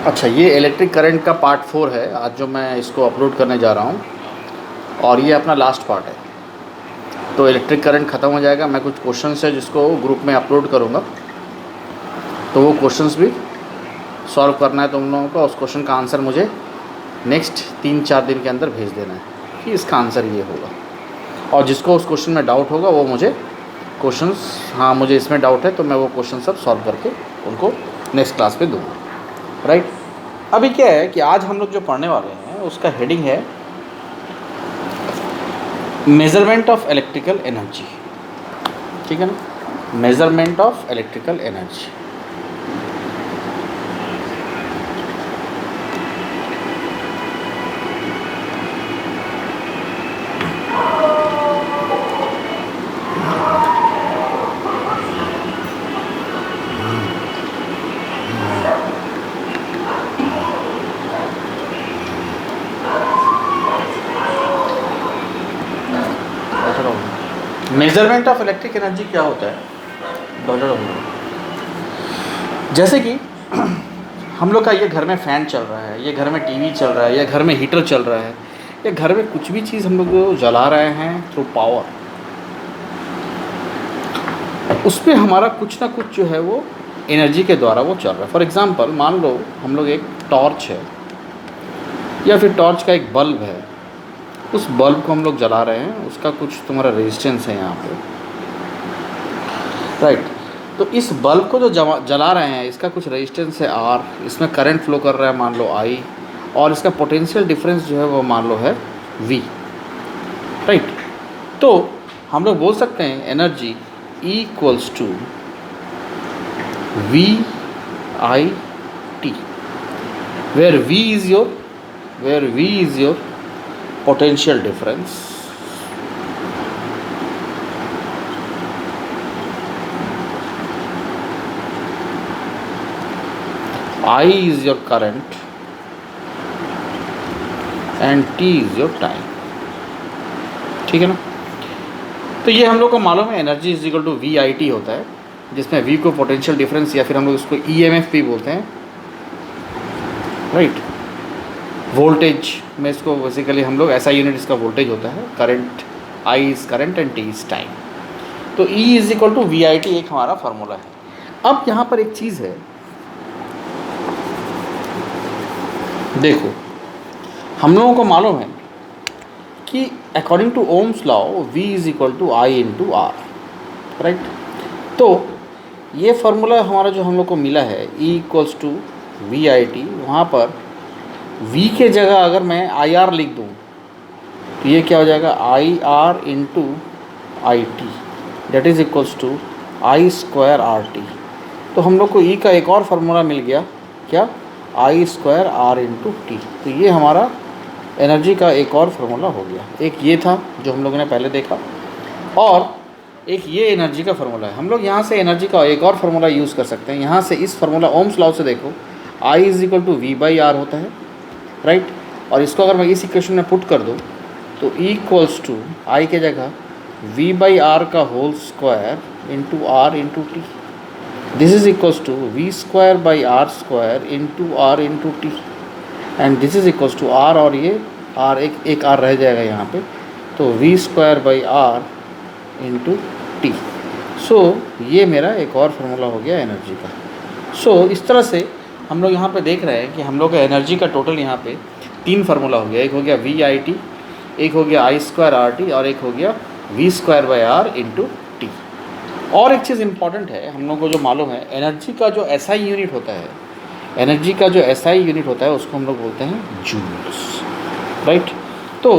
अच्छा, ये electric current का पार्ट 4 है आज जो मैं इसको अपलोड करने जा रहा हूँ, और ये अपना लास्ट पार्ट है। तो इलेक्ट्रिक करंट ख़त्म हो जाएगा, मैं कुछ क्वेश्चंस है जिसको ग्रुप में अपलोड करूँगा, तो वो क्वेश्चंस भी सॉल्व करना है तुम लोगों को। उस क्वेश्चन का आंसर मुझे नेक्स्ट 3-4 दिन के अंदर भेज देना है कि इसका आंसर ये होगा। और जिसको उस क्वेश्चन में डाउट होगा वो मुझे क्वेश्चंस, हाँ मुझे इसमें डाउट है, तो मैं वो क्वेश्चन सब सॉल्व करके उनको नेक्स्ट क्लास पे दूँगा, राइट। अभी क्या है कि आज हम लोग जो पढ़ने वाले हैं उसका हेडिंग है मेज़रमेंट ऑफ इलेक्ट्रिकल एनर्जी, ठीक है ना। Measurement of electrical energy. Measurement of electric energy क्या होता है? जैसे कि हम लोग का ये घर में फ़ैन चल रहा है, ये घर में टीवी चल रहा है, या घर में हीटर चल रहा है, या घर में कुछ भी चीज़ हम लोग जला रहे हैं थ्रू पावर, उस पर हमारा कुछ ना कुछ जो है वो एनर्जी के द्वारा वो चल रहा है। फॉर एग्ज़ाम्पल मान लो हम लोग एक टॉर्च है या फिर टॉर्च का एक बल्ब है, उस बल्ब को हम लोग जला रहे हैं, उसका कुछ तुम्हारा रेजिस्टेंस है यहाँ पे, राइट। तो इस बल्ब को जो जला रहे हैं इसका कुछ रेजिस्टेंस है आर, इसमें करंट फ्लो कर रहा है मान लो आई, और इसका पोटेंशियल डिफरेंस जो है वो मान लो है वी, राइट। तो हम लोग बोल सकते हैं energy E equals to V I T, where V is your potential difference, I is your current and T is your time, ठीक है ना। तो ये हम लोग को मालूम है energy is equal to V I T होता है, जिसमें V को पोटेंशियल डिफरेंस या फिर हम लोग उसको EMF भी बोलते हैं, राइट। वोल्टेज में इसको बेसिकली हम लोग ऐसा यूनिट इसका वोल्टेज होता है, current I is current and T is time. तो E is equal to V I T एक हमारा फार्मूला है। अब यहाँ पर एक चीज़ है, देखो हम लोगों को मालूम है कि according to Ohm's law V is equal to I into R, right. तो ये फार्मूला हमारा जो हम लोग को मिला है E equals to V I T, वहाँ पर V के जगह अगर मैं आई आर लिख दूँ तो ये क्या हो जाएगा, I R into I T, that is equals to I square R T. तो हम लोग को E का एक और फार्मूला मिल गया, क्या, आई स्क्वायर आर इंटू टी। तो ये हमारा एनर्जी का एक और फार्मूला हो गया। एक ये था जो हम लोगों ने पहले देखा, और एक ये एनर्जी का फार्मूला है। हम लोग यहाँ से एनर्जी का एक और फार्मूला यूज़ कर सकते हैं। यहाँ से इस फार्मूला ओम्स लॉ से देखो, I is equal to V by R होता है, राइट। और इसको अगर मैं इस इक्वेशन में पुट कर दूँ तो E इक्वल्स टू आई के जगह V बाई आर का whole square into R into T, this is equals to V square by R square into R into T, and this is equals to R, और ये are एक are रह जाएगा यहाँ पे, तो V square by R into T. So ये मेरा एक और फार्मूला हो गया एनर्जी का। सो इस तरह से हम लोग यहाँ पे देख रहे हैं कि हम लोग का एनर्जी का टोटल यहाँ पे 3 फार्मूला हो गया। एक हो गया वी आई टी, एक हो गया आई स्क्वायर आर टी, और एक हो गया V square by R into T. और एक चीज़ इंपॉर्टेंट है, हम लोग को जो मालूम है एनर्जी का जो एसआई यूनिट होता है, एनर्जी का जो एसआई यूनिट होता है उसको हम लोग बोलते हैं जूल्स, राइट। तो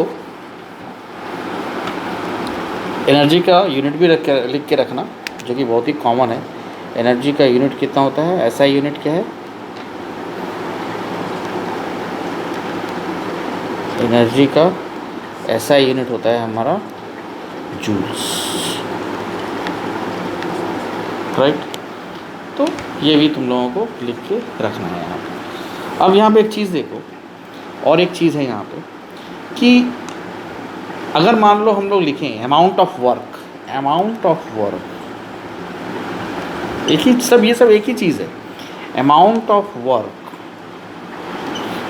एनर्जी का यूनिट भी लिख के रखना, जो कि बहुत ही कॉमन है। एनर्जी का यूनिट कितना होता है, एसआई यूनिट क्या है, एनर्जी का एसआई यूनिट होता है हमारा जूल्स, राइट। तो ये भी तुम लोगों को लिख के रखना है यहाँ पे। अब यहाँ पे एक चीज़ देखो, और एक चीज़ है यहाँ पे कि अगर मान लो हम लोग लिखें अमाउंट ऑफ वर्क, एक ही सब, ये सब एक ही चीज़ है। Amount of work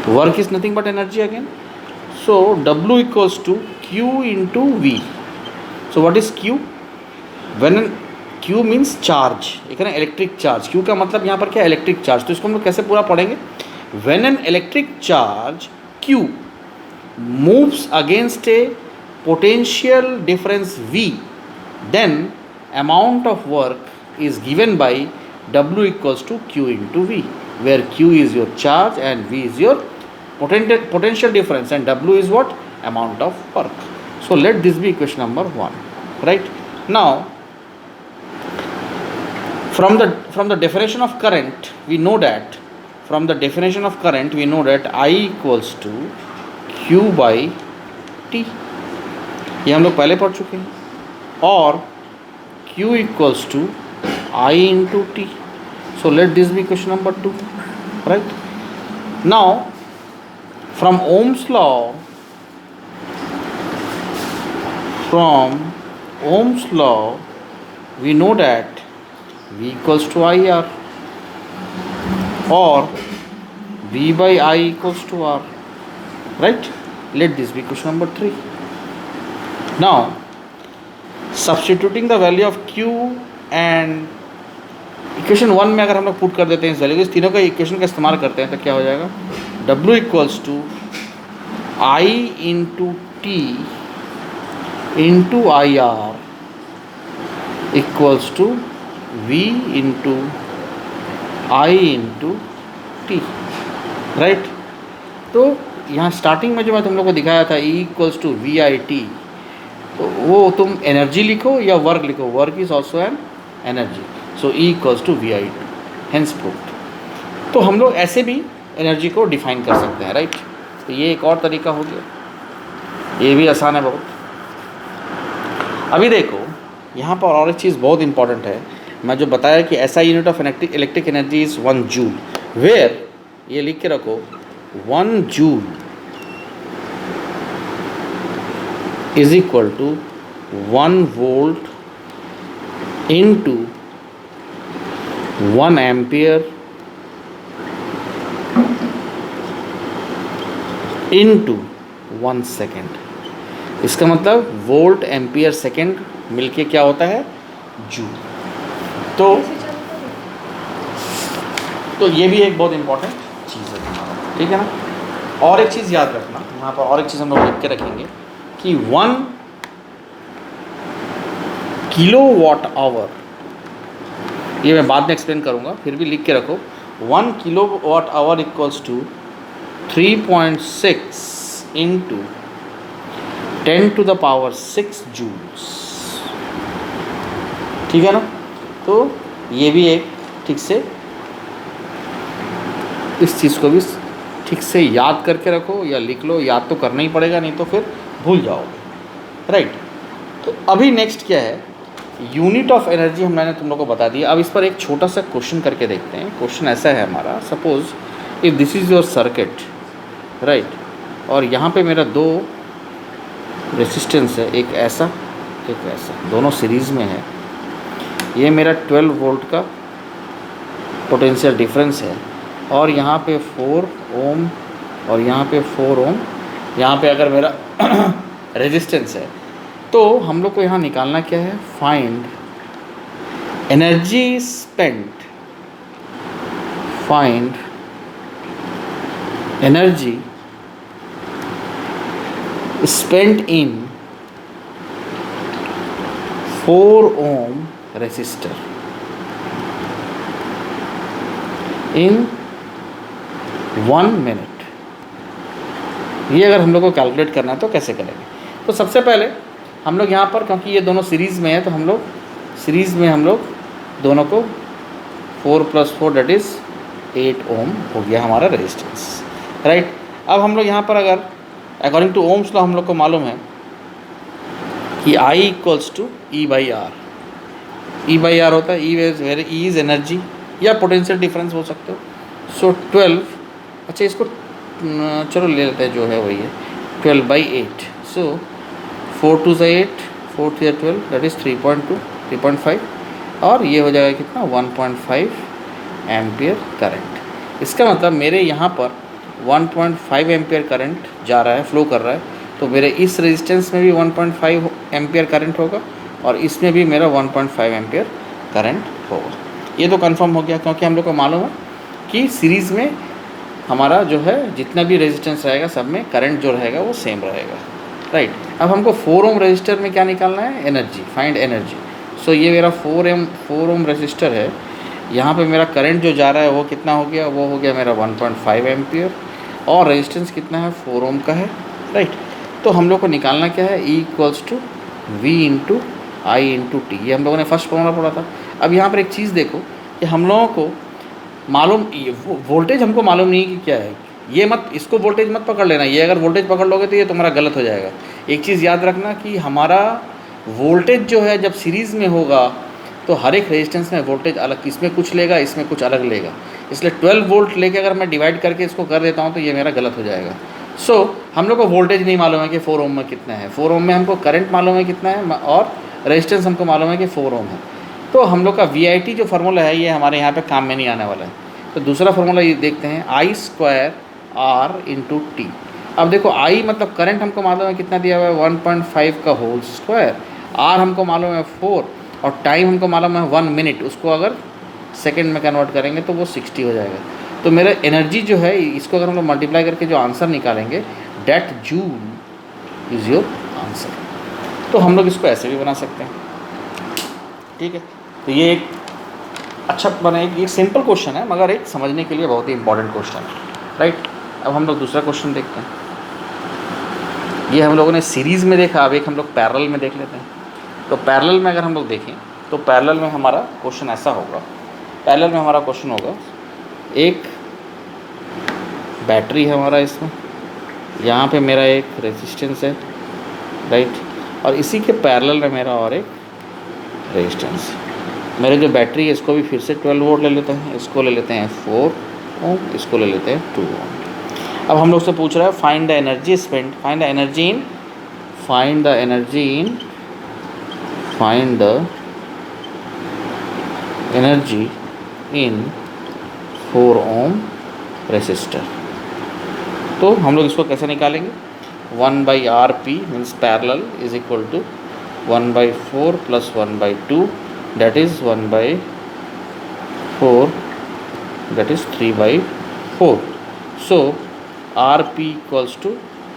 Work is nothing but energy again. So W equals to Q into V. So what is Q? When Q means charge, एक है ना इलेक्ट्रिक चार्ज. Q का मतलब यहाँ पर क्या है? Electric charge. तो इसको हम लोग कैसे पूरा पढ़ेंगे? When an electric charge Q moves against a potential difference V, then amount of work is given by W equals to Q into V, where Q is your charge and V is your potential difference, and W is what? Amount of work. So let this be equation number 1. Right? Now from the definition of current we know that I equals to Q by T. ये हम लोग पहले पढ़ चुके हैं. और Q equals to I into T. So let this be question number 2. Right? Now from Ohm's law we know that V equals to IR or V by I equals to R. Right? Let this be question number 3. Now substituting the value of Q and equation 1 में अगर हम लोग put कर देते हैं इस value को, इस तीनों का इक्वेशन का इस्तेमाल करते हैं तो क्या हो जाएगा? W equals to I into T into IR equals to V into I into T. Right? तो यहाँ स्टार्टिंग में जो मैं तुम लोग को दिखाया था E इक्वल्स टू VIT, तो वो तुम एनर्जी लिखो या वर्क लिखो. Work is also an energy. So E equals to VIT, hence proved. तो हम लोग ऐसे भी एनर्जी को डिफाइन कर सकते हैं. राइट? तो ये एक और तरीका हो गया. ये भी आसान है बहुत. अभी देखो यहाँ पर और एक चीज़ बहुत इंपॉर्टेंट है. मैं जो बताया कि SI unit of electric energy is 1 joule, where ये लिख के रखो 1 joule is equal to 1 volt into 1 ampere into 1 second. इसका मतलब वोल्ट एम्पियर सेकेंड मिलके क्या होता है? जूल. तो ये भी एक बहुत इंपॉर्टेंट चीज़ है हमारा. ठीक है ना? और एक चीज़ याद रखना, यहाँ पर और एक चीज़ हम लोग लिख के रखेंगे कि 1 किलोवाट आवर, ये मैं बाद में एक्सप्लेन करूँगा, फिर भी लिख के रखो 1 kilowatt hour equals to 3.6 into 10 to the power 6 joules. ठीक है ना? तो ये भी एक ठीक से इस चीज़ को भी ठीक से याद करके रखो या लिख लो. याद तो करना ही पड़ेगा, नहीं तो फिर भूल जाओगे. राइट? तो अभी नेक्स्ट क्या है? यूनिट ऑफ एनर्जी मैंने तुम लोग को बता दिया. अब इस पर एक छोटा सा क्वेश्चन करके देखते हैं. क्वेश्चन ऐसा है हमारा, suppose if this is your circuit, right, और यहाँ पे मेरा 2 रेसिस्टेंस है, एक ऐसा एक ऐसा, दोनों सीरीज़ में है. ये मेरा 12 वोल्ट का पोटेंशियल डिफरेंस है, और यहाँ पे 4 ओम और यहाँ पे 4 ओम, यहाँ पे अगर मेरा रेजिस्टेंस है, तो हम लोग को यहाँ निकालना क्या है? Find energy spent, find energy spent in 4 ohm resistor in 1 minute. ये अगर हम लोग को कैलकुलेट करना है तो कैसे करेंगे? तो सबसे पहले हम लोग यहाँ पर, क्योंकि ये दोनों सीरीज़ में है, तो हम लोग सीरीज़ में हम लोग दोनों को 4 + 4 दैट इज़ 8 ओम हो गया हमारा रेजिस्टेंस. राइट? अब हम लोग यहाँ पर अगर अकॉर्डिंग टू ओम्स लॉ हम लोग को मालूम है कि I equals to E by R. E by R होता है E इज़ एनर्जी या पोटेंशियल डिफरेंस हो सकते हो. सो 12, अच्छा इसको चलो ले लेते हैं, जो है वही है 12/8. सो 4 2 8, 4 3 12, दैट इज़ 3.2 3.5, और ये हो जाएगा कितना? 1.5 एम्पियर करंट. इसका मतलब मेरे यहाँ पर 1.5 एम्पियर करंट जा रहा है, फ्लो कर रहा है, तो मेरे इस रेजिस्टेंस में भी 1.5 एम्पियर करंट होगा और इसमें भी मेरा 1.5 एम्पियर करंट होगा। ये तो कंफर्म हो गया, क्योंकि हम लोग को मालूम है कि सीरीज़ में हमारा जो है जितना भी रेजिस्टेंस रहेगा सब में करंट जो रहेगा वो सेम रहेगा, राइट। अब हमको 4 ओम रजिस्टर में क्या निकालना है, एनर्जी, फाइंड एनर्जी। सो ये मेरा 4 ओम रजिस्टर है, यहाँ पे मेरा करंट जो जा रहा है वो कितना हो गया, वो हो गया मेरा 1.5 एम्पियर और रेजिस्टेंस कितना है, 4 ओम का है, राइट। तो हम लोग को निकालना क्या है, E equals to V into I into T, ये हम लोगों ने फर्स्ट फॉर्मूला पढ़ा था। अब यहाँ पर एक चीज़ देखो कि हम लोगों को मालूम, वोल्टेज हमको मालूम नहीं कि क्या है, ये मत, इसको वोल्टेज मत पकड़ लेना, ये अगर वोल्टेज पकड़ लोगे तो ये तुम्हारा गलत हो जाएगा। एक चीज़ याद रखना कि हमारा वोल्टेज जो है जब सीरीज़ में होगा तो हर एक रेजिस्टेंस में वोल्टेज अलग, इसमें कुछ लेगा इसमें कुछ अलग लेगा, इसलिए 12 वोल्ट लेके अगर मैं डिवाइड करके इसको कर देता हूँ तो ये मेरा गलत हो जाएगा। सो हम लोग को वोल्टेज नहीं मालूम है कि 4 ओम में कितना है, 4 ओम में हमको करंट मालूम है कितना है और रेजिस्टेंस हमको मालूम है कि 4 ओम है। तो हम लोग का VIT जो फार्मूला है ये हमारे यहाँ पे काम में नहीं आने वाला है। तो दूसरा फार्मूला ये देखते हैं, I² R इंटू टी। अब देखो I मतलब करंट हमको मालूम है कितना दिया हुआ है, 1.5 का होल स्क्वायर, R हमको मालूम है 4 और टाइम हमको मालूम है 1 मिनट, उसको अगर सेकंड में कन्वर्ट करेंगे तो वो 60 हो जाएगा। तो मेरा एनर्जी जो है इसको अगर हम लोग मल्टीप्लाई करके जो आंसर निकालेंगे, that joule is your answer. तो हम लोग इसको ऐसे भी बना सकते हैं, ठीक है। तो ये एक अच्छा बना, एक सिंपल क्वेश्चन है मगर एक समझने के लिए बहुत ही इंपॉर्टेंट क्वेश्चन है, राइट। अब हम लोग दूसरा क्वेश्चन देखते हैं। ये हम लोगों ने सीरीज़ में देखा, अब एक हम लोग पैरेलल में देख लेते हैं। तो पैरेलल में अगर हम लोग देखें तो पैरेलल में हमारा क्वेश्चन ऐसा होगा, पैरेलल में हमारा क्वेश्चन होगा, एक बैटरी है हमारा, इसमें यहाँ पे मेरा एक रेजिस्टेंस है, राइट, और इसी के पैरेलल में मेरा और एक रेजिस्टेंस। मेरे जो बैटरी है इसको भी फिर से 12 वोल्ट ले लेते हैं, इसको ले लेते हैं 4 ओम, इसको ले लेते हैं 2 ओम। अब हम लोग से पूछ रहा है find the energy spent, find the energy in, find the energy in, find the energy in 4 ohm resistor. तो हम लोग इसको कैसे निकालेंगे, 1/RP means parallel is equal to 1/4 plus 1/2 that is 1/4 that is 3/4। so RP equals to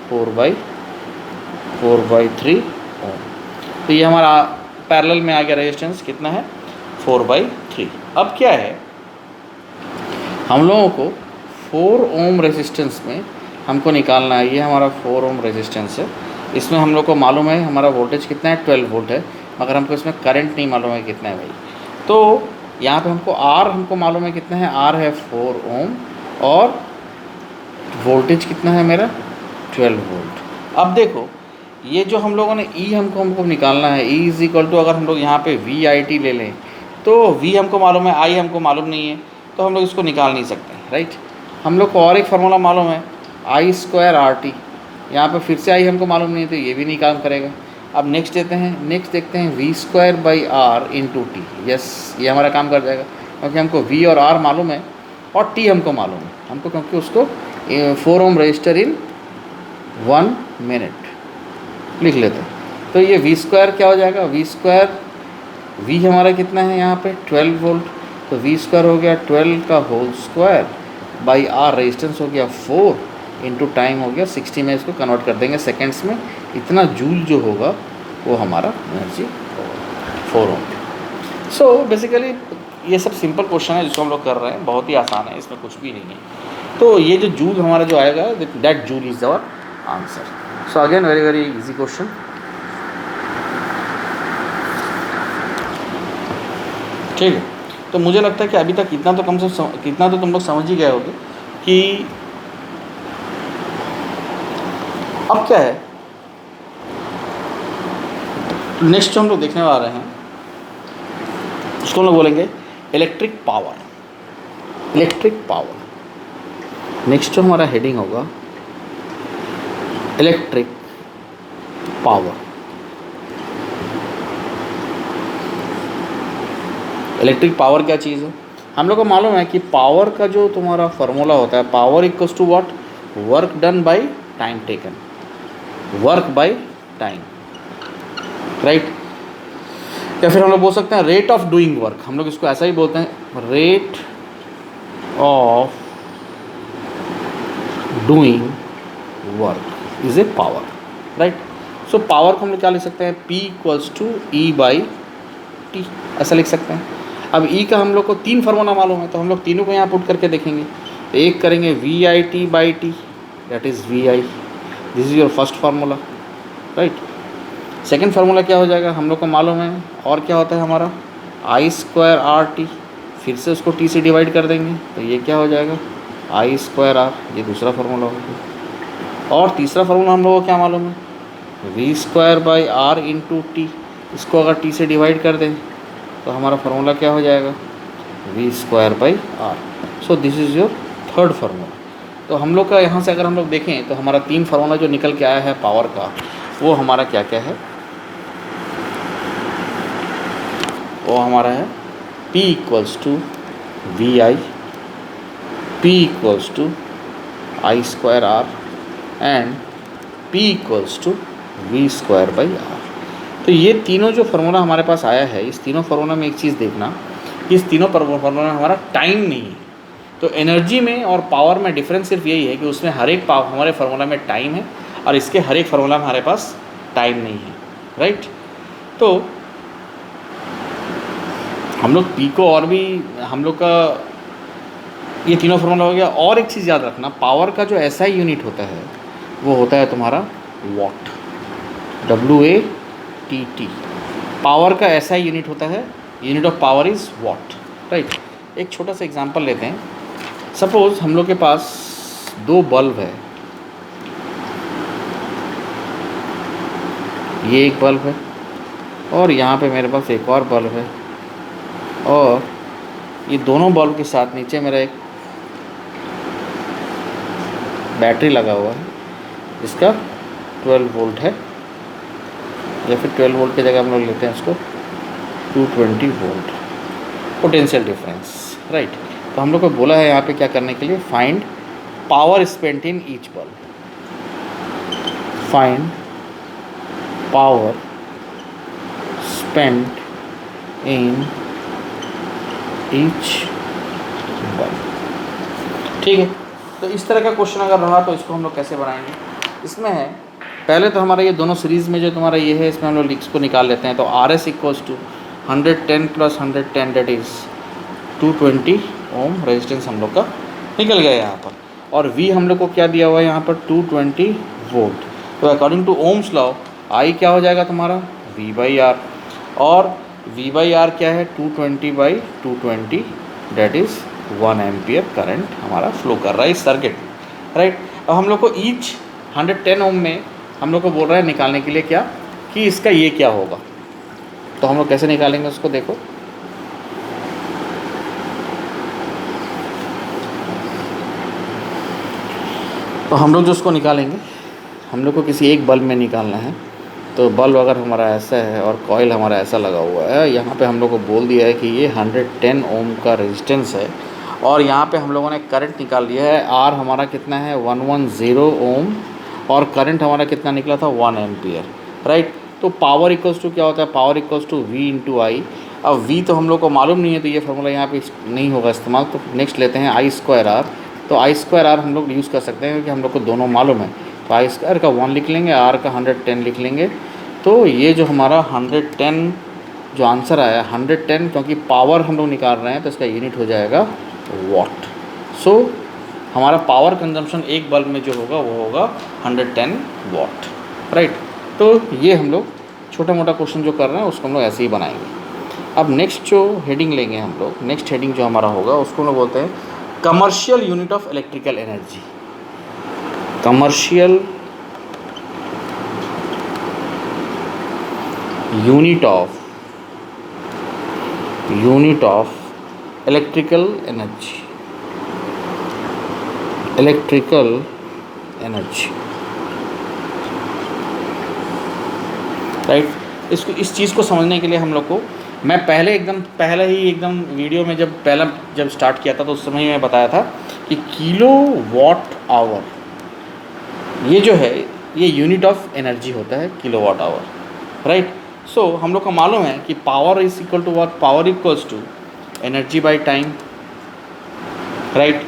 4/3 ओम। तो ये हमारा parallel में आ गया रेजिस्टेंस कितना है, 4/3। अब क्या है, हम लोगों को 4 ओम रेजिस्टेंस में हमको निकालना है, ये हमारा 4 ओम रेजिस्टेंस है, इसमें हम लोग को मालूम है हमारा वोल्टेज कितना है, 12 वोल्ट है, मगर हमको इसमें करंट नहीं मालूम है कितना है भाई। तो यहाँ पे हमको R हमको मालूम है कितना है, R है 4 ओम और वोल्टेज कितना है मेरा 12 वोल्ट। अब देखो ये जो हम लोगों ने E हमको निकालना है, E इज़ इक्वल टू, अगर हम लोग यहाँ पे VIT ले लें तो V हमको मालूम है, I हमको मालूम नहीं है, तो हम लोग इसको निकाल नहीं सकते, राइट। हम लोग को और एक फार्मूला मालूम है, I² RT, यहाँ पे फिर से I हमको मालूम नहीं है तो ये भी नहीं काम करेगा। अब नेक्स्ट देखते हैं V² इंटू टी, यस ये हमारा काम कर जाएगा, क्योंकि हमको V और R मालूम है और T हमको मालूम है, हमको क्योंकि उसको 4 ओम रजिस्टर इन 1 मिनट लिख लेते हैं। तो ये V² क्या हो जाएगा, V हमारा कितना है यहाँ पे 12 वोल्ट, तो V² हो गया 12 का whole square by R, resistance हो गया 4 इंटू टाइम हो गया 60 में, इसको कन्वर्ट कर देंगे सेकेंड्स में, इतना जूल जो होगा वो हमारा एनर्जी होगा 4 ओम। सो बेसिकली ये सब सिंपल क्वेश्चन है जिसको हम लोग कर रहे हैं, बहुत ही आसान है, इसमें कुछ भी नहीं है। तो ये जो जूल हमारा जो आएगा, that joule is our answer. So again very very easy question. ठीक है, तो मुझे लगता है कि अभी तक इतना तो तुम लोग समझ ही गए होगे कि अब क्या है। नेक्स्ट जो हम लोग देखने वाले हैं उसको हम लोग बोलेंगे इलेक्ट्रिक पावर। नेक्स्ट जो हमारा हेडिंग होगा इलेक्ट्रिक पावर। इलेक्ट्रिक पावर क्या चीज़ है, हम लोग को मालूम है कि पावर का जो तुम्हारा फार्मूला होता है, power equals to what, work done by time taken, work by time, right. या फिर हम लोग बोल सकते हैं रेट ऑफ डूइंग वर्क, हम लोग इसको ऐसा ही बोलते हैं, rate of doing work is a power, right. So power को हम लोग क्या लिख सकते हैं, P equals to E by T, ऐसा लिख सकते हैं। अब E का हम लोग को 3 फार्मूला मालूम है, तो हम लोग तीनों को यहाँ पुट करके देखेंगे। तो एक करेंगे VIT by T, that is VI, this is your first formula, right. Second formula क्या हो जाएगा, हम लोग को मालूम है, और क्या होता है हमारा I स्क्वायर आर टी, फिर से उसको T से डिवाइड कर देंगे, तो ये क्या हो जाएगा I स्क्वायर आर, ये दूसरा फार्मूला हो गया। और तीसरा फार्मूला हम लोग को क्या मालूम है, V square by R into T, इसको अगर T से डिवाइड कर दें तो हमारा फार्मूला क्या हो जाएगा, V square by R. So this is your third formula. तो हम लोग का यहाँ से अगर हम लोग देखें तो हमारा 3 फार्मूला जो निकल के आया है पावर का, वो हमारा क्या क्या है, वो हमारा है P equals to VI, P equals to I square R and P equals to V square by R. तो ये तीनों जो फार्मूला हमारे पास आया है, इस तीनों फार्मूला में एक चीज़ देखना कि इस तीनों फार्मूला में हमारा टाइम नहीं है। तो एनर्जी में और पावर में डिफरेंस सिर्फ यही है कि उसमें हर एक हमारे फार्मूला में टाइम है और इसके हर एक फार्मूला में हमारे पास टाइम नहीं है, राइट। तो हम लोग P को और भी हम लोग का ये तीनों फार्मूला हो गया। और एक चीज़ याद रखना, पावर का जो SI यूनिट होता है वो होता है तुम्हारा वॉट, WATT। पावर का SI यूनिट होता है, unit of power is what, right. एक छोटा सा एग्जांपल लेते हैं। सपोज़ हम लोग के पास 2 बल्ब है, ये एक बल्ब है और यहाँ पे मेरे पास एक और बल्ब है, और ये दोनों बल्ब के साथ नीचे मेरा एक बैटरी लगा हुआ है जिसका 12 वोल्ट है, या फिर 12 वोल्ट की जगह हम लोग लेते हैं उसको 220 वोल्ट पोटेंशियल डिफरेंस, राइट। तो हम लोग को बोला है यहाँ पे क्या करने के लिए, find power spent in each bulb, find power spent in each bulb, ठीक है। तो इस तरह का क्वेश्चन अगर रहा तो इसको हम लोग कैसे बनाएंगे, इसमें है पहले तो हमारा ये दोनों सीरीज़ में जो तुम्हारा ये है इसमें हम लोग इसको निकाल लेते हैं। तो RS equals to 110 plus 110 that is 220 ohm resistance हम लोग का निकल गया यहाँ पर, और V हम लोग को क्या दिया हुआ है यहाँ पर 220 वोल्ट। तो according to Ohm's law I क्या हो जाएगा तुम्हारा V बाई आर, और V बाई आर क्या है 220 by 220 that is 1 ampere current हमारा फ्लो कर रहा है इस सर्किट, राइट। अब हम लोग को ईच 110 ओम में हम लोग को बोल रहा है निकालने के लिए क्या, कि इसका ये क्या होगा। तो हम लोग कैसे निकालेंगे उसको देखो। तो हम लोग जो उसको निकालेंगे, हम लोग को किसी एक बल्ब में निकालना है। तो बल्ब अगर हमारा ऐसा है और कॉइल हमारा ऐसा लगा हुआ है, यहाँ पे हम लोग को बोल दिया है कि ये 110 ओम का रेजिस्टेंस है, और यहाँ पे हम लोगों ने करंट निकाल लिया है। R हमारा कितना है 110 ओम, और करंट हमारा कितना निकला था 1 एम्पियर, राइट। तो पावर इक्वल्स टू क्या होता है, power equals to V into I. अब V तो हम लोग को मालूम नहीं है, तो ये फार्मूला यहाँ पे नहीं होगा इस्तेमाल। तो नेक्स्ट लेते हैं I स्क्वायर आर। तो I स्क्वायर आर हम लोग यूज़ कर सकते हैं क्योंकि हम लोग को दोनों मालूम है। तो I स्क्वायर का 1 लिख लेंगे, R का 110 लिख लेंगे। तो ये जो हमारा 110 जो आंसर आया 110, क्योंकि पावर हम लोग निकाल रहे हैं तो इसका यूनिट हो जाएगा वॉट। सो हमारा पावर कंजम्पशन एक बल्ब में जो होगा वो होगा 110 वॉट, राइट। तो ये हम लोग छोटा मोटा क्वेश्चन जो कर रहे हैं उसको हम लोग ऐसे ही बनाएंगे। अब नेक्स्ट जो हेडिंग लेंगे हम लोग, नेक्स्ट हेडिंग जो हमारा होगा उसको हम लोग बोलते हैं commercial unit of electrical energy. Commercial unit of electrical energy, right. इसको इस चीज़ को समझने के लिए हम लोग को, मैं पहले एकदम वीडियो में जब स्टार्ट किया था तो उस समय मैं बताया था कि किलो वॉट आवर ये जो है ये यूनिट ऑफ एनर्जी होता है किलोवाट आवर, राइट। सो हम लोग को मालूम है कि power is equal to what, power equals to energy by time, right,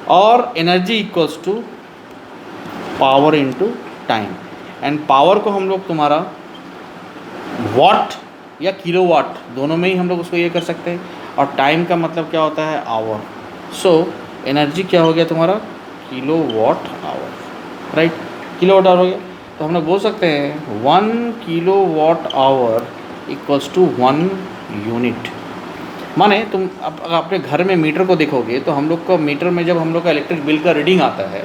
और energy equals to power into time. And power को हम लोग तुम्हारा वाट या किलोवाट दोनों में ही हम लोग उसको ये कर सकते हैं, और टाइम का मतलब क्या होता है, आवर। सो एनर्जी क्या हो गया तुम्हारा, kilowatt hour, right, kilowatt hour हो गया। तो हम लोग बोल सकते हैं 1 kilowatt hour equals to 1 unit. माने तुम अपने घर में मीटर को देखोगे तो हम लोग को मीटर में जब हम लोग का इलेक्ट्रिक बिल का रीडिंग आता है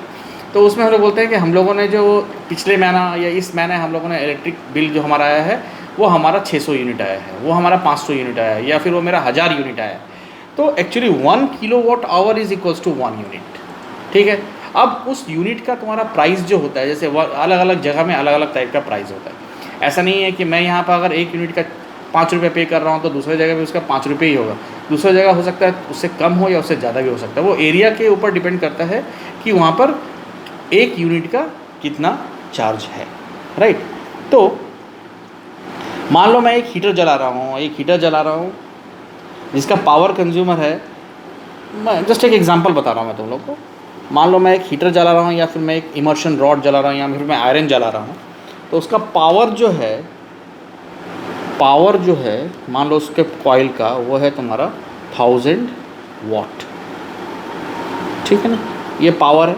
तो उसमें हम लोग बोलते हैं कि हम लोगों ने जो पिछले महीना या इस महीने हम लोगों ने इलेक्ट्रिक बिल जो हमारा आया है वो हमारा 600 यूनिट आया है, वो हमारा 500 यूनिट आया है, या फिर वो मेरा 1000 यूनिट आया है। तो actually 1 kilowatt hour is equals to 1 unit, ठीक है। अब उस यूनिट का तुम्हारा प्राइस जो होता है, जैसे अलग अलग जगह में अलग अलग टाइप का प्राइस होता है। ऐसा नहीं है कि मैं यहाँ पर अगर 1 यूनिट का 5 रुपये पे कर रहा हूँ तो दूसरी जगह भी उसका 5 रुपये ही होगा, दूसरी जगह हो सकता है उससे कम हो या उससे ज़्यादा भी हो सकता है। वो एरिया के ऊपर डिपेंड करता है कि वहाँ पर 1 यूनिट का कितना चार्ज है, राइट। तो मान लो मैं एक हीटर जला रहा हूँ जिसका पावर कंज्यूमर है, मैं जस्ट एक एग्जांपल बता रहा हूँ मैं तुम लोग को। मान लो मैं एक हीटर जला रहा हूँ या फिर मैं एक इमर्शन रॉड जला रहा हूँ या फिर मैं आयरन जला रहा हूँ, तो उसका पावर जो है मान लो उसके कॉइल का वो है तुम्हारा 1000 वाट, ठीक है ना, ये पावर है।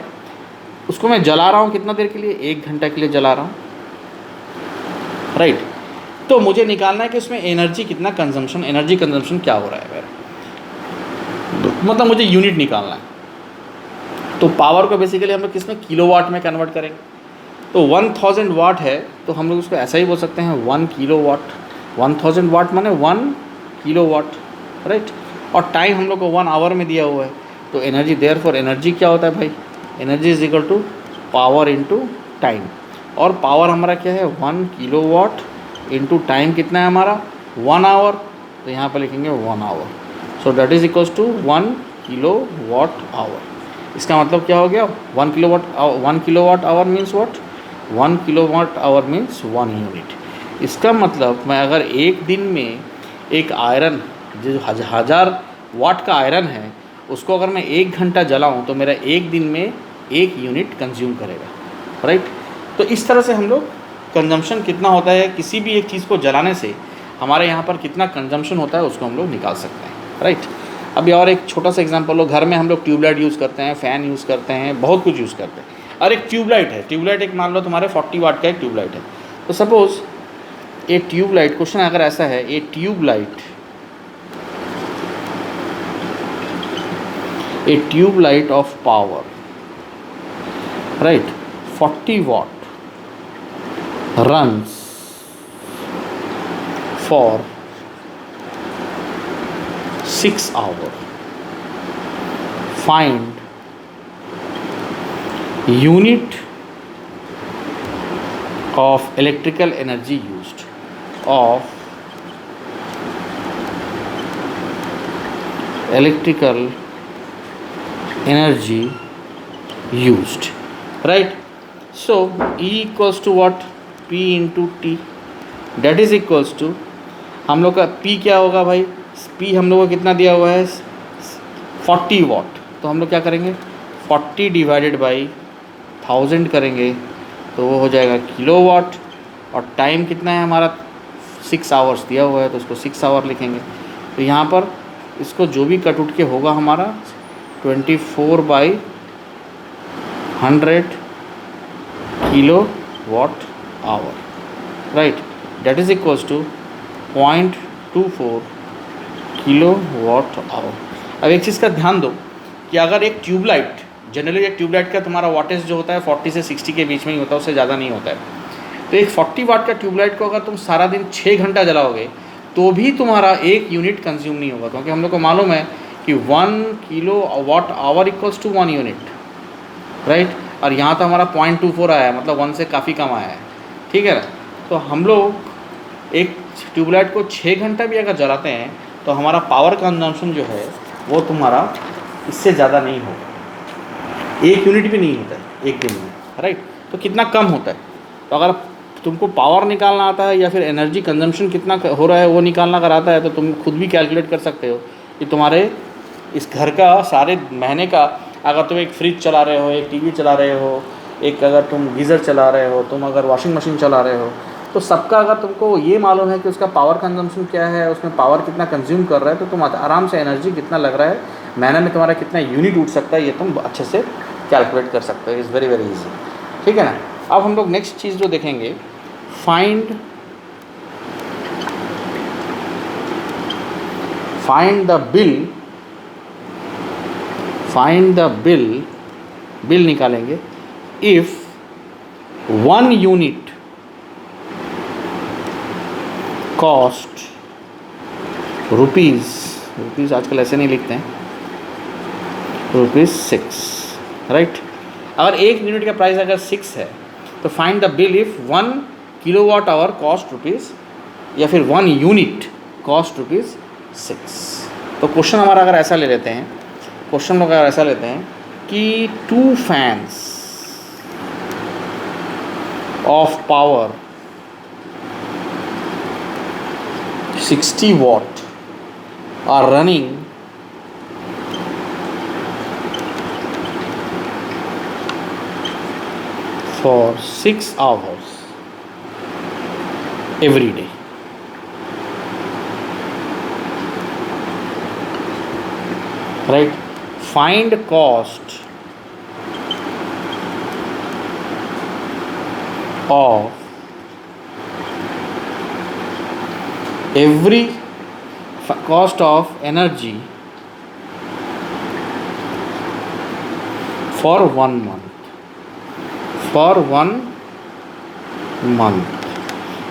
उसको मैं जला रहा हूँ कितना देर के लिए, 1 घंटा के लिए जला रहा हूँ, राइट। तो मुझे निकालना है कि उसमें एनर्जी कितना कंजम्पशन, एनर्जी कंजम्पशन क्या हो रहा है मेरा, मतलब मुझे यूनिट निकालना है। तो पावर को बेसिकली हम लोग किसमें, किलोवाट में कन्वर्ट करेंगे। तो 1000 वाट है तो हम लोग उसको ऐसा ही बोल सकते हैं 1 किलोवाट। 1000 वाट माने 1 किलोवाट, राइट। और टाइम हम लोग को 1 आवर में दिया हुआ है, तो एनर्जी देयर फॉर एनर्जी क्या होता है भाई, energy is equal to power into time. और पावर हमारा क्या है 1 किलोवाट इंटू टाइम कितना है हमारा 1 आवर, तो यहाँ पर लिखेंगे 1 hour. So that is equals to 1 kilowatt hour. इसका मतलब क्या हो गया, 1 kilowatt hour means what, 1 kilowatt hour means 1 unit. इसका मतलब मैं अगर एक दिन में एक आयरन जो 1000 वाट का आयरन है उसको अगर मैं 1 घंटा जलाऊँ तो मेरा एक दिन में 1 यूनिट कंज्यूम करेगा, राइट। तो इस तरह से हम लोग कंजम्पशन कितना होता है किसी भी एक चीज़ को जलाने से हमारे यहाँ पर कितना कंजम्पशन होता है उसको हम लोग निकाल सकते हैं, राइट। अभी और एक छोटा सा एग्जांपल लो, घर में हम लोग ट्यूबलाइट यूज़ करते हैं, फ़ैन यूज़ करते हैं, बहुत कुछ यूज़ करते हैं। और एक ट्यूबलाइट है, ट्यूबलाइट एक मान लो तुम्हारे 40 वाट का एक ट्यूबलाइट है। तो सपोज़ ए ट्यूबलाइट, क्वेश्चन अगर ऐसा है, a tubelight of power, right, 40 watt runs for 6 hours. Find unit of electrical energy used, of electrical energy used, right. So E equals to what, P into T, that is equals to, हम लोग का P क्या होगा भाई, P हम लोग को कितना दिया हुआ है 40 वाट। तो हम लोग क्या करेंगे 40 डिवाइडेड बाई 1000 करेंगे तो वो हो जाएगा किलोवाट। और टाइम कितना है हमारा 6 आवर्स दिया हुआ है तो उसको 6 आवर लिखेंगे। तो यहाँ पर इसको जो भी कट उठ के होगा हमारा 24/100 kilowatt hour, right, that is equals to 0.24 kilowatt hour. अब एक चीज़ का ध्यान दो कि अगर एक ट्यूबलाइट, जनरली एक ट्यूबलाइट का तुम्हारा वाटेज जो होता है 40 से 60 के बीच में ही होता है, उससे ज़्यादा नहीं होता है। तो एक 40 वाट का ट्यूबलाइट को अगर तुम सारा दिन 6 घंटा जलाओगे तो भी तुम्हारा 1 यूनिट कंज्यूम नहीं होगा, क्योंकि हम लोग को मालूम है कि 1 kilowatt hour equals to 1 unit, right. और यहाँ तो हमारा 0.24 आया है, मतलब 1 से काफ़ी कम आया है, ठीक है ना। तो हम लोग एक ट्यूबलाइट को 6 घंटा भी अगर जलाते हैं तो हमारा पावर कंजम्पशन जो है वो तुम्हारा इससे ज़्यादा नहीं होगा, 1 यूनिट भी नहीं होता है एक दिन में, राइट। तो कितना कम होता है। तो अगर तुमको पावर निकालना आता है या फिर एनर्जी कंजम्पशन कितना हो रहा है वो निकालना अगर आता है, तो तुम खुद भी कैलकुलेट कर सकते हो कि तुम्हारे इस घर का सारे महीने का, अगर तुम एक फ्रिज चला रहे हो, एक टीवी चला रहे हो, एक अगर तुम गीज़र चला रहे हो, तुम अगर वॉशिंग मशीन चला रहे हो, तो सबका अगर तुमको ये मालूम है कि उसका पावर कंजम्पशन क्या है, उसमें पावर कितना कंज्यूम कर रहा है, तो तुम आराम से एनर्जी कितना लग रहा है, महीने में तुम्हारा कितना यूनिट उठ सकता है, ये तुम अच्छे से कैलकुलेट कर सकते हो। इज़ वेरी वेरी ईजी, ठीक है ना। अब हम लोग नेक्स्ट चीज़ जो देखेंगे, फाइंड द बिल निकालेंगे इफ़ 1 यूनिट कॉस्ट रुपीज़ आजकल ऐसे नहीं लिखते हैं, ₹6, राइट। अगर 1 यूनिट का प्राइस अगर 6 है, तो find the bill if 1 kilowatt our cost rupees, या फिर 1 यूनिट कॉस्ट ₹6। तो क्वेश्चन हमारा अगर ऐसा ले लेते हैं, क्वेश्चन लोग अगर ऐसा लेते हैं कि 2 fans of power 60 watt are running for 6 hours every day. Right? Find cost of every cost of energy for 1 month.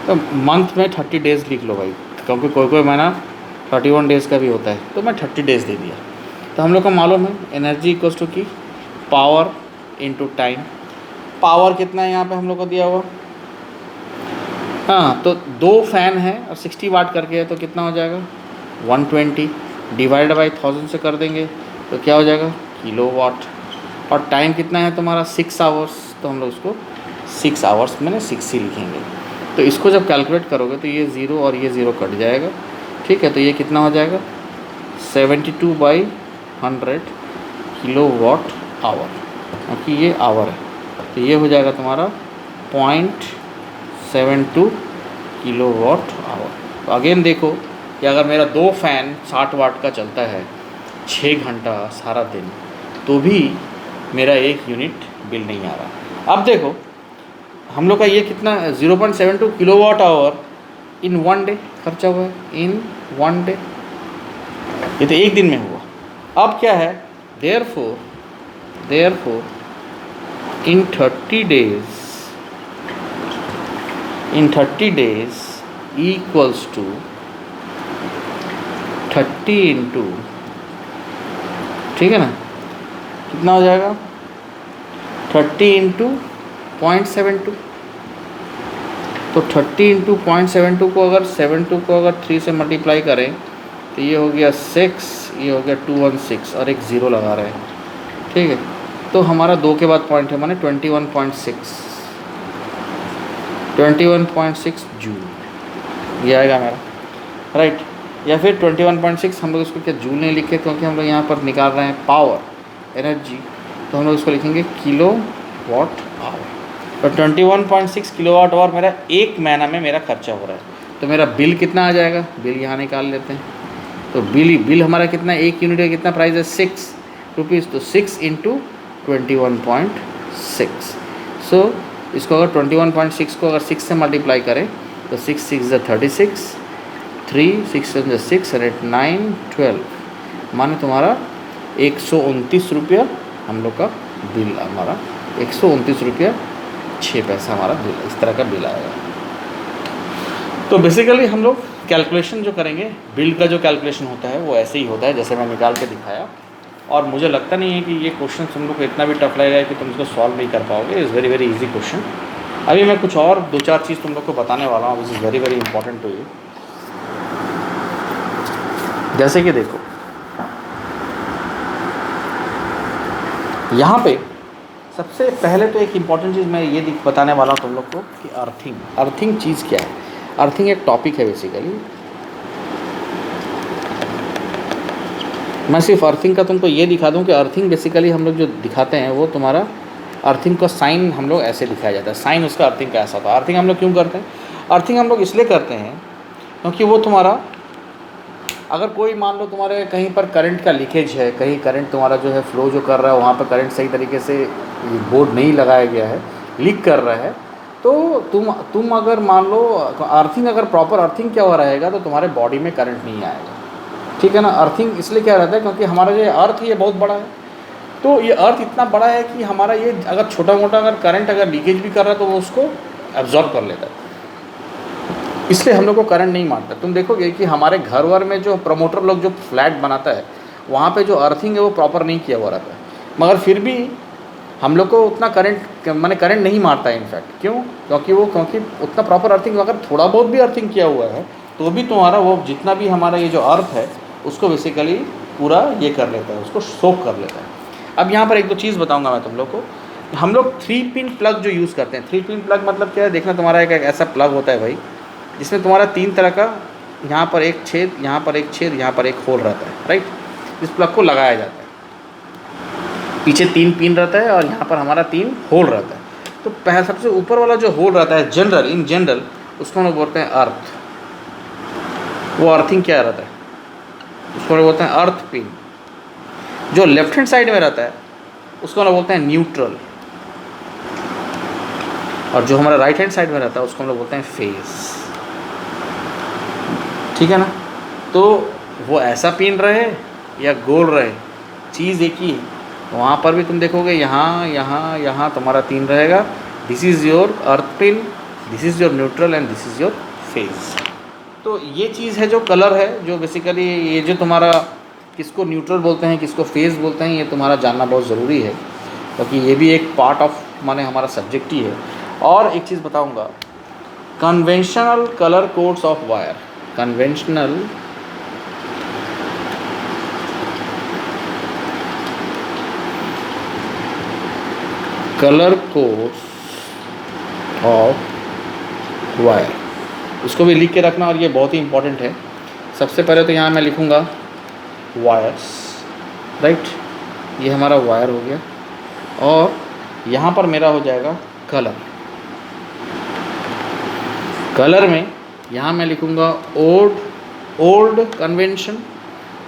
तो मंथ में 30 डेज़ लिख लो भाई, क्योंकि कोई कोई महीना 31 डेज़ का भी होता है, तो मैं 30 डेज़ दे दिया। तो हम लोग को मालूम है एनर्जी इक्वल्स टू की पावर इनटू टाइम। पावर कितना है यहाँ पे हम लोग को दिया हुआ, हाँ, तो 2 फैन है और 60 वाट करके है, तो कितना हो जाएगा 120 डिवाइड बाई 1000 से कर देंगे तो क्या हो जाएगा किलोवाट। और टाइम कितना है तुम्हारा 6 आवर्स, तो हम लोग उसको 6 आवर्स मैंने 6 ही लिखेंगे। तो इसको जब कैलकुलेट करोगे तो ये 0 और ये 0 कट जाएगा, ठीक है। तो ये कितना हो जाएगा 72/100 किलोवाट आवर, क्योंकि ये आवर है, तो ये हो जाएगा तुम्हारा 0.72 किलोवाट आवर। तो अगेन देखो कि अगर मेरा 2 फैन 60 वाट का चलता है 6 घंटा सारा दिन, तो भी मेरा 1 यूनिट बिल नहीं आ रहा। अब देखो हम लोग का ये कितना 0.72 किलोवाट आवर इन 1 डे खर्चा हुआ है, इन 1 डे, ये तो 1 दिन में हुआ। अब क्या है, therefore in 30 days equals to 30 into, ठीक है ना, कितना हो जाएगा 30 इंटू 0.72। तो 30 इंटू 0.72 को अगर 72 को अगर 3 से मल्टीप्लाई करें तो ये हो गया 6, ये हो गया 216 और एक 0 लगा रहे हैं, ठीक है। तो हमारा 2 के बाद पॉइंट है, माने 21.6 जूल ये आएगा मेरा, राइट। या फिर 21.6 हम लोग इसको क्या जूल नहीं लिखे, क्योंकि हम लोग यहाँ पर निकाल रहे हैं पावर एनर्जी, तो हम लोग इसको लिखेंगे किलो वाट आवर। तो 21.6 किलोवाट आवर मेरा 1 महीना में मेरा खर्चा हो रहा है। तो मेरा बिल कितना आ जाएगा, बिल यहाँ निकाल लेते हैं। तो बिल हमारा कितना, 1 यूनिट का कितना प्राइस है 6 रुपीज़, तो 6 इंटू 21.6। सो इसको अगर 21.6 को अगर 6 से मल्टीप्लाई करें तो 6 6 36, 3 6 6 और 8 9 12, माने तुम्हारा 129 रुपया हम लोग का बिल, हमारा 129 रुपया 6 पैसा हमारा बिल, इस तरह का बिल आएगा। तो बेसिकली हम लोग कैलकुलेशन जो करेंगे, बिल का जो कैलकुलेशन होता है वो ऐसे ही होता है जैसे मैं निकाल के दिखाया। और मुझे लगता नहीं है कि ये क्वेश्चन तुम लोग को इतना भी टफ लगेगा कि तुम इसको सॉल्व नहीं कर पाओगे। Is very very easy question. अभी मैं कुछ और 2-4 चीज़ तुम लोग को बताने वाला हूँ, which is very very important to you. जैसे कि देखो यहाँ पे सबसे पहले तो एक इम्पॉर्टेंट चीज़ मैं ये बताने वाला हूँ तुम लोग को कि अर्थिंग, अर्थिंग चीज़ क्या है। अर्थिंग एक टॉपिक है बेसिकली। मैं सिर्फ अर्थिंग का तुमको ये दिखा दूं कि अर्थिंग बेसिकली हम लोग जो दिखाते हैं वो तुम्हारा अर्थिंग का साइन हम लोग ऐसे दिखाया जाता है, साइन उसका अर्थिंग का ऐसा होता है। अर्थिंग हम लोग क्यों करते हैं? अर्थिंग हम लोग इसलिए करते हैं क्योंकि वो तुम्हारा, अगर कोई मान लो तुम्हारे कहीं पर करंट का लीकेज है, कहीं करंट तुम्हारा जो है फ्लो जो कर रहा है वहाँ पर करंट सही तरीके से बोर्ड नहीं लगाया गया है, लीक कर रहा है, तो तुम अगर मान लो अर्थिंग, अगर प्रॉपर अर्थिंग क्या हो रहेगा तो तुम्हारे बॉडी में करंट नहीं आएगा, ठीक है ना। अर्थिंग इसलिए क्या रहता है क्योंकि हमारा जो अर्थ है ये बहुत बड़ा है। तो ये अर्थ इतना बड़ा है कि हमारा ये अगर छोटा मोटा अगर करंट अगर लीकेज भी कर रहा है तो वो उसको एब्जॉर्ब कर लेता है, इसलिए हम लोग को करंट नहीं मारता। तुम देखोगे कि हमारे घर वर में जो प्रमोटर लोग जो फ्लैट बनाता है वहाँ पे जो अर्थिंग है वो प्रॉपर नहीं किया हुआ रहता है, मगर फिर भी हम लोग को उतना करंट माने करंट नहीं मारता है इनफैक्ट। क्यों? क्योंकि उतना प्रॉपर अर्थिंग, अगर थोड़ा बहुत भी अर्थिंग किया हुआ है तो भी तुम्हारा वो जितना भी हमारा ये जो अर्थ है उसको बेसिकली पूरा ये कर लेता है, उसको सोक कर लेता है। अब यहाँ पर एक दो चीज़ बताऊँगा मैं तुम लोग को। हम लोग 3 पिन प्लग जो यूज़ करते हैं, 3 पिन प्लग मतलब क्या है, देखना तुम्हारा एक ऐसा प्लग होता है भाई जिसमें तुम्हारा 3 तरह का, यहाँ पर एक छेद, यहाँ पर एक छेद, यहाँ पर एक होल रहता है, राइट। इस प्लग को लगाया जाता है, पीछे 3 पिन रहता है और यहाँ पर हमारा 3 होल रहता है। तो पहले सबसे ऊपर वाला जो होल रहता है इन जनरल उसको हम लोग बोलते हैं अर्थ। वो अर्थिंग क्या रहता है, उसको हम लोग बोलते हैं अर्थ पिन। जो लेफ्ट हैंड साइड में रहता है उसको हम लोग बोलते हैं न्यूट्रल, और जो हमारा राइट हैंड साइड में रहता है उसको हम लोग बोलते हैं फेज, ठीक है ना। तो वो ऐसा पिन रहे या गोल रहे, चीज़ एक ही है। वहाँ पर भी तुम देखोगे यहाँ यहाँ यहाँ तुम्हारा 3 रहेगा। This is your earth pin, this is your neutral and this is your phase. तो ये चीज़ है जो कलर है, जो बेसिकली ये जो तुम्हारा किसको न्यूट्रल बोलते हैं किसको फेज बोलते हैं, ये तुम्हारा जानना बहुत ज़रूरी है क्योंकि ये भी एक पार्ट ऑफ माने हमारा सब्जेक्ट ही है। और एक चीज़ बताऊंगा, conventional colour codes of wire. Conventional colour codes of wire, उसको भी लिख के रखना और ये बहुत ही इंपॉर्टेंट है। सबसे पहले तो यहाँ मैं लिखूँगा वायर्स, राइट। ये हमारा वायर हो गया और यहाँ पर मेरा हो जाएगा कलर। कलर में यहाँ मैं लिखूँगा ओल्ड कन्वेंशन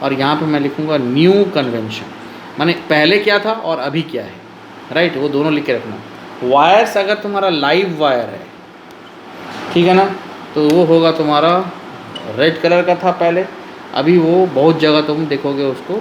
और यहाँ पे मैं लिखूँगा न्यू कन्वेंशन, माने पहले क्या था और अभी क्या है, राइट। वो दोनों लिख के रखना। वायर्स अगर तुम्हारा लाइव वायर है, ठीक है ना, तो वो होगा तुम्हारा रेड कलर का था पहले, अभी वो बहुत जगह तुम देखोगे उसको